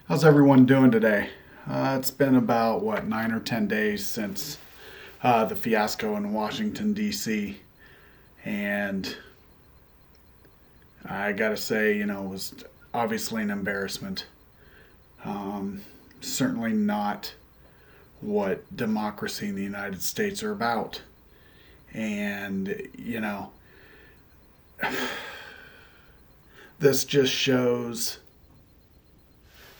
How's everyone doing today? It's been about, 9 or 10 days since the fiasco in Washington, D.C. And I gotta say, it was obviously an embarrassment. Um, Certainly not what democracy in the United States are about. And, this just shows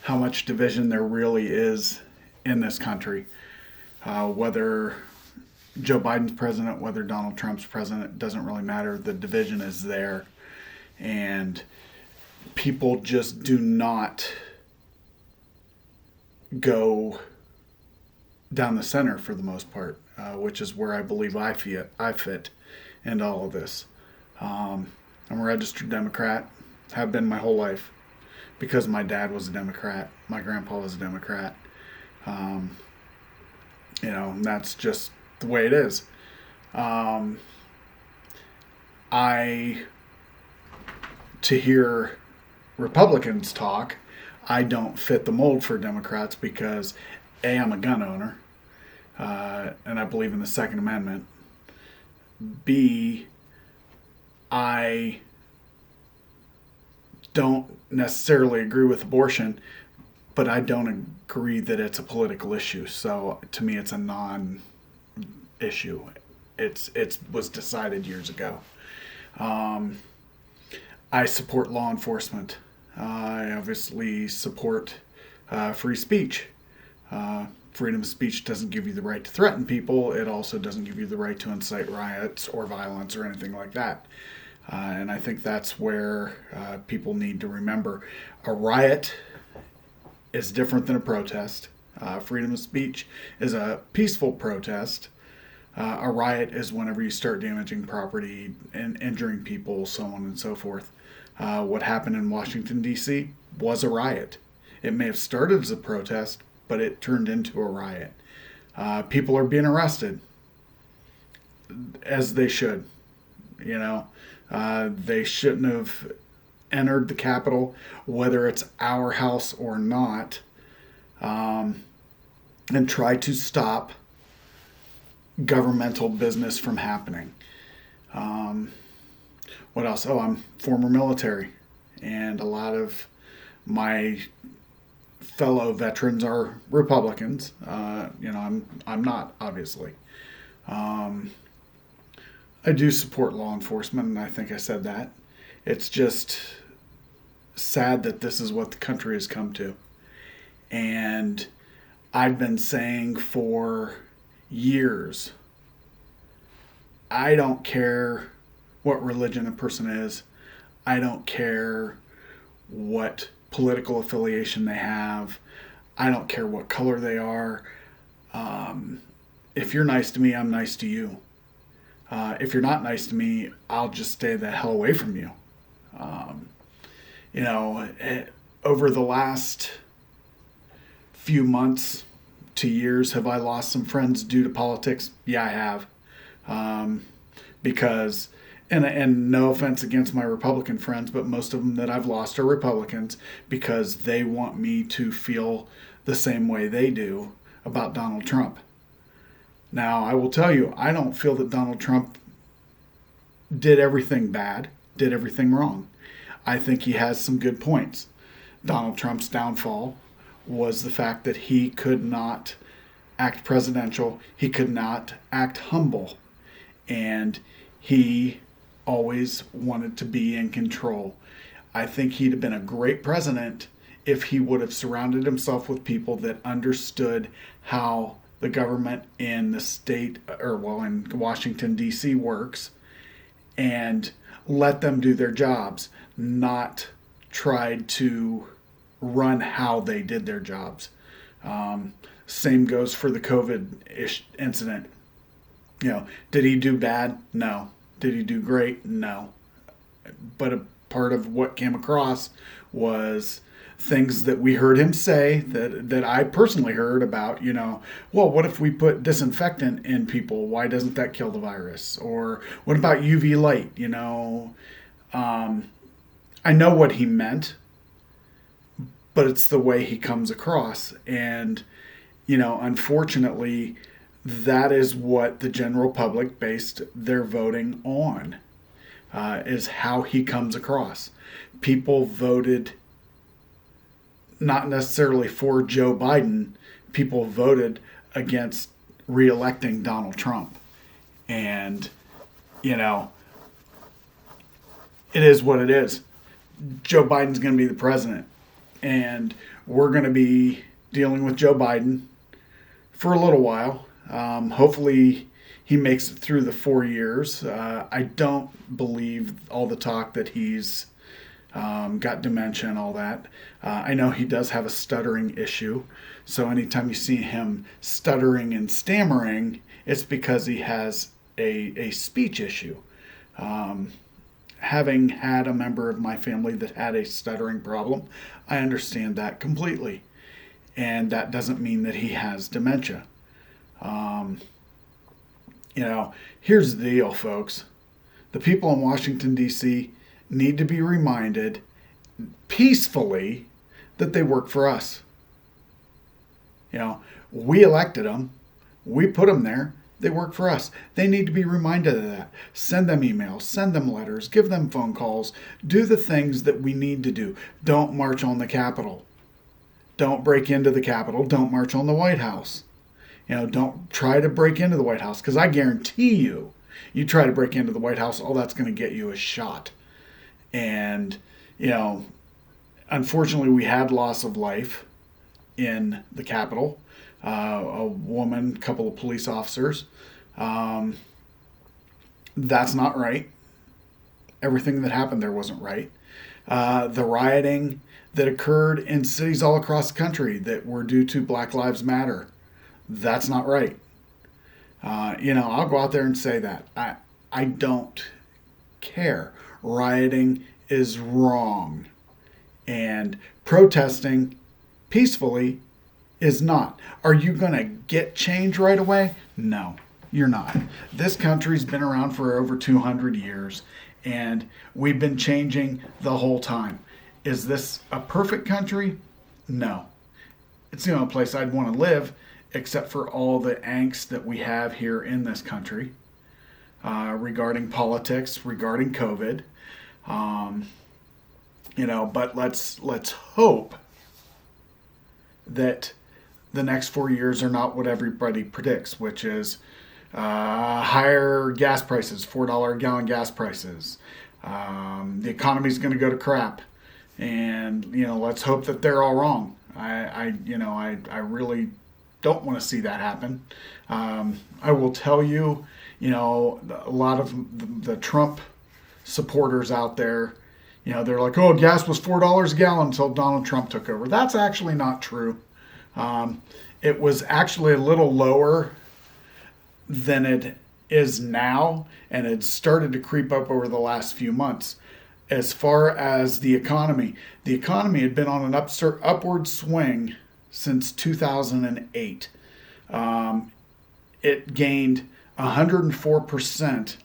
how much division there really is in this country. Whether Joe Biden's president, whether Donald Trump's president, doesn't really matter. The division is there. And people just do not go down the center for the most part, which is where I believe I fit into all of this. I'm a registered Democrat, have been my whole life because my dad was a Democrat, my grandpa was a Democrat. Um, and that's just the way it is. Um, I to hear Republicans talk, I don't fit the mold for Democrats because A, I'm a gun owner, and I believe in the Second Amendment. B, I don't necessarily agree with abortion, but I don't agree that it's a political issue. So to me, it's a non-issue. It was decided years ago. Um, I support law enforcement. I obviously support free speech. Freedom of speech doesn't give you the right to threaten people. It also doesn't give you the right to incite riots or violence or anything like that. And I think that's where people need to remember a riot is different than a protest. Freedom of speech is a peaceful protest. A riot is whenever you start damaging property and injuring people, so on and so forth. What happened in Washington, D.C. was a riot. It may have started as a protest, but it turned into a riot. People are being arrested, as they should. They shouldn't have entered the Capitol, whether it's our house or not, and try to stop governmental business from happening. Um, what else? Oh, I'm former military, and a lot of my fellow veterans are Republicans. I'm not, obviously. Um, I do support law enforcement, and I think I said that. It's just sad that this is what the country has come to. And I've been saying for years, I don't care what religion a person is. I don't care what political affiliation they have. I don't care what color they are. If you're nice to me, I'm nice to you. If you're not nice to me, I'll just stay the hell away from you. Um, you know, Over the last few months to years, have I lost some friends due to politics? Yeah, I have. Um, because, and no offense against my Republican friends, but most of them that I've lost are Republicans because they want me to feel the same way they do about Donald Trump. Now, I will tell you, I don't feel that Donald Trump did everything bad, did everything wrong. I think he has some good points. Donald Trump's downfall was the fact that he could not act presidential, he could not act humble, and he always wanted to be in control. I think he'd have been a great president if he would have surrounded himself with people that understood how the government in the state, in Washington, D.C. works, and let them do their jobs, not tried to run how they did their jobs. Same goes for the COVID incident. Did he do bad? No. Did he do great? No. But a part of what came across was things that we heard him say that I personally heard about, well, what if we put disinfectant in people? Why doesn't that kill the virus? Or what about UV light? I know what he meant, but it's the way he comes across. And, unfortunately, that is what the general public based their voting on, is how he comes across. People voted not necessarily for Joe Biden, people voted against reelecting Donald Trump. And, it is what it is. Joe Biden's going to be the president. And we're going to be dealing with Joe Biden for a little while. Hopefully he makes it through the 4 years. I don't believe all the talk that he's got dementia and all that. I know he does have a stuttering issue. So anytime you see him stuttering and stammering, it's because he has a speech issue. Having had a member of my family that had a stuttering problem, I understand that completely. And that doesn't mean that he has dementia. Here's the deal, folks. The people in Washington, D.C. need to be reminded peacefully that they work for us. We elected them. We put them there. They work for us. They need to be reminded of that. Send them emails, send them letters, give them phone calls. Do the things that we need to do. Don't march on the Capitol. Don't break into the Capitol. Don't march on the White House. Don't try to break into the White House, because I guarantee you try to break into the White House, all that's going to get you is shot. And, unfortunately, we had loss of life in the Capitol. A woman, a couple of police officers. That's not right. Everything that happened there wasn't right. The rioting that occurred in cities all across the country that were due to Black Lives Matter, that's not right. I'll go out there and say that. I don't care. Rioting is wrong. And protesting peacefully is not. Are you going to get change right away? No, you're not. This country's been around for over 200 years, and we've been changing the whole time. Is this a perfect country? No. It's the only place I'd want to live, except for all the angst that we have here in this country regarding politics, regarding COVID. But let's hope that the next 4 years are not what everybody predicts, which is higher gas prices, $4 a gallon gas prices. The economy's going to go to crap, and let's hope that they're all wrong. I really don't want to see that happen. I will tell you, a lot of the Trump supporters out there, they're like, oh, gas was $4 a gallon until Donald Trump took over. That's actually not true. It was actually a little lower than it is now, and it started to creep up over the last few months. As far as the economy had been on an upward swing since 2008. It gained 104%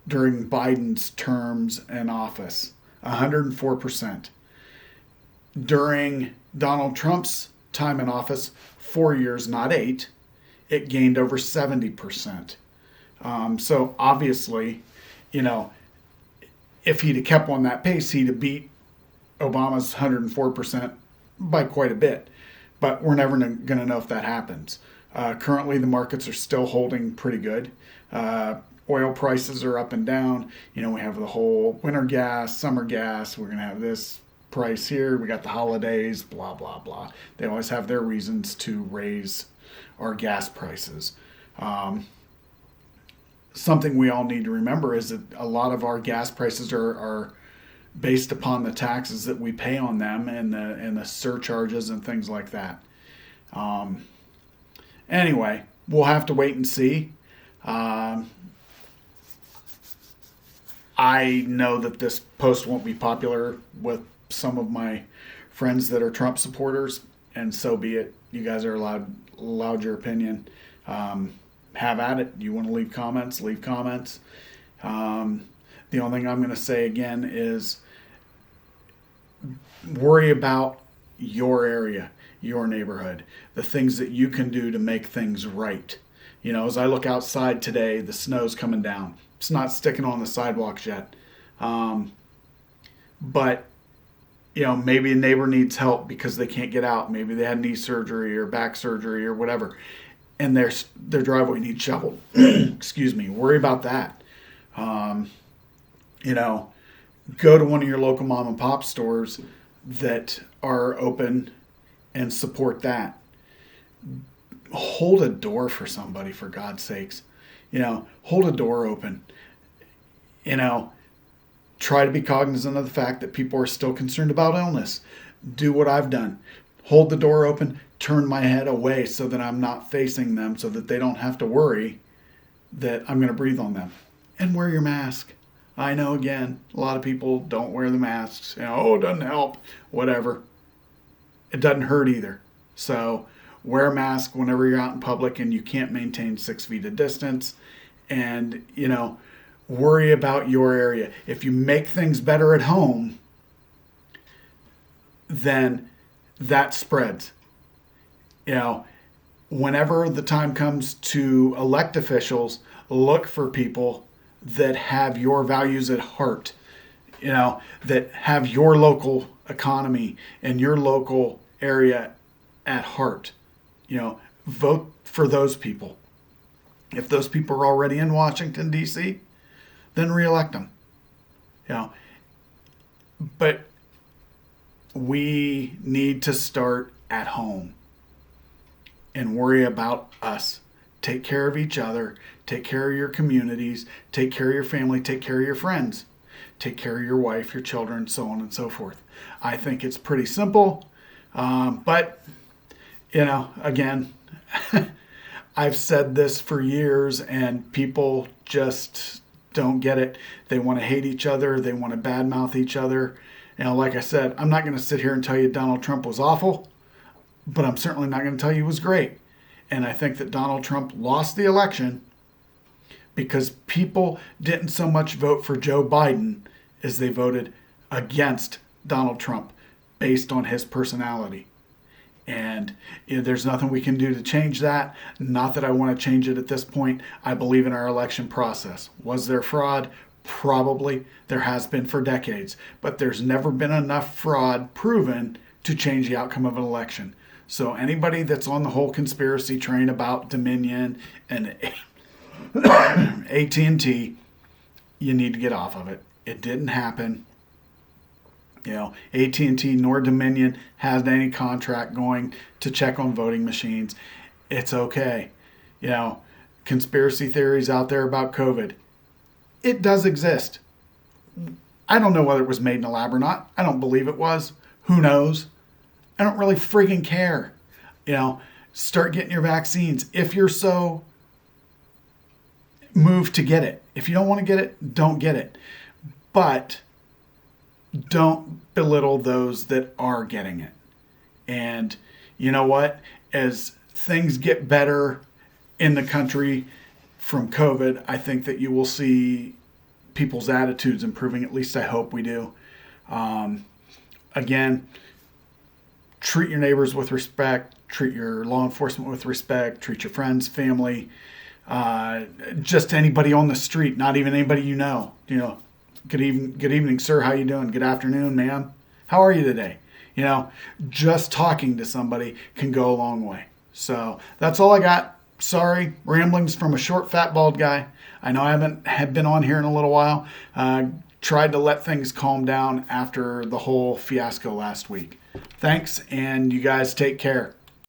during Biden's terms in office. 104%. During Donald Trump's time in office, 4 years, not 8, it gained over 70%. So obviously, if he'd have kept on that pace, he'd have beat Obama's 104% by quite a bit. But we're never going to know if that happens. Currently, the markets are still holding pretty good. Oil prices are up and down. We have the whole winter gas, summer gas. We're going to have this price here. We got the holidays, blah, blah, blah. They always have their reasons to raise our gas prices. Something we all need to remember is that a lot of our gas prices are based upon the taxes that we pay on them and the surcharges and things like that. Anyway, we'll have to wait and see. I know that this post won't be popular with some of my friends that are Trump supporters, and so be it. You guys are allowed your opinion. Have at it. You want to leave comments, leave comments. The only thing I'm going to say again is worry about, your area, your neighborhood, the things that you can do to make things right. As I look outside today, the snow's coming down. It's not sticking on the sidewalks yet. But maybe a neighbor needs help because they can't get out. Maybe they had knee surgery or back surgery or whatever, and their driveway needs shoveled. Excuse me. Worry about that. Go to one of your local mom and pop stores that are open and support that. Hold a door for somebody, for God's sakes. Hold a door open. Try to be cognizant of the fact that people are still concerned about illness. Do what I've done. Hold the door open, turn my head away so that I'm not facing them, so that they don't have to worry that I'm going to breathe on them. And wear your mask. I know, again, a lot of people don't wear the masks. It doesn't help. Whatever. It doesn't hurt either. So wear a mask whenever you're out in public and you can't maintain 6 feet of distance. And, worry about your area. If you make things better at home, then that spreads. Whenever the time comes to elect officials, look for people that have your values at heart, that have your local economy and your local area at heart. Vote for those people. If those people are already in Washington, D.C., then reelect them. But we need to start at home and worry about us. Take care of each other. Take care of your communities. Take care of your family. Take care of your friends. Take care of your wife, your children, so on and so forth. I think it's pretty simple. But, again, I've said this for years and people just don't get it. They want to hate each other. They want to badmouth each other. Like I said, I'm not going to sit here and tell you Donald Trump was awful, but I'm certainly not going to tell you he was great. And I think that Donald Trump lost the election because people didn't so much vote for Joe Biden as they voted against Donald Trump based on his personality. And there's nothing we can do to change that. Not that I want to change it at this point. I believe in our election process. Was there fraud? Probably. There has been for decades. But there's never been enough fraud proven to change the outcome of an election. So anybody that's on the whole conspiracy train about Dominion and AT&T, you need to get off of it. It didn't happen. AT&T nor Dominion has any contract going to check on voting machines. It's okay. Conspiracy theories out there about COVID. It does exist. I don't know whether it was made in a lab or not. I don't believe it was. Who knows? I don't really freaking care. Start getting your vaccines. If you're so moved to get it. If you don't want to get it, don't get it. But don't belittle those that are getting it. And you know what? As things get better in the country from COVID, I think that you will see people's attitudes improving. At least I hope we do. Again, treat your neighbors with respect. Treat your law enforcement with respect. Treat your friends, family, just anybody on the street, not even anybody you know. Good evening, sir. How you doing? Good afternoon, ma'am. How are you today? Just talking to somebody can go a long way. So that's all I got. Sorry, ramblings from a short, fat, bald guy. I know I have been on here in a little while. Tried to let things calm down after the whole fiasco last week. Thanks, and you guys take care.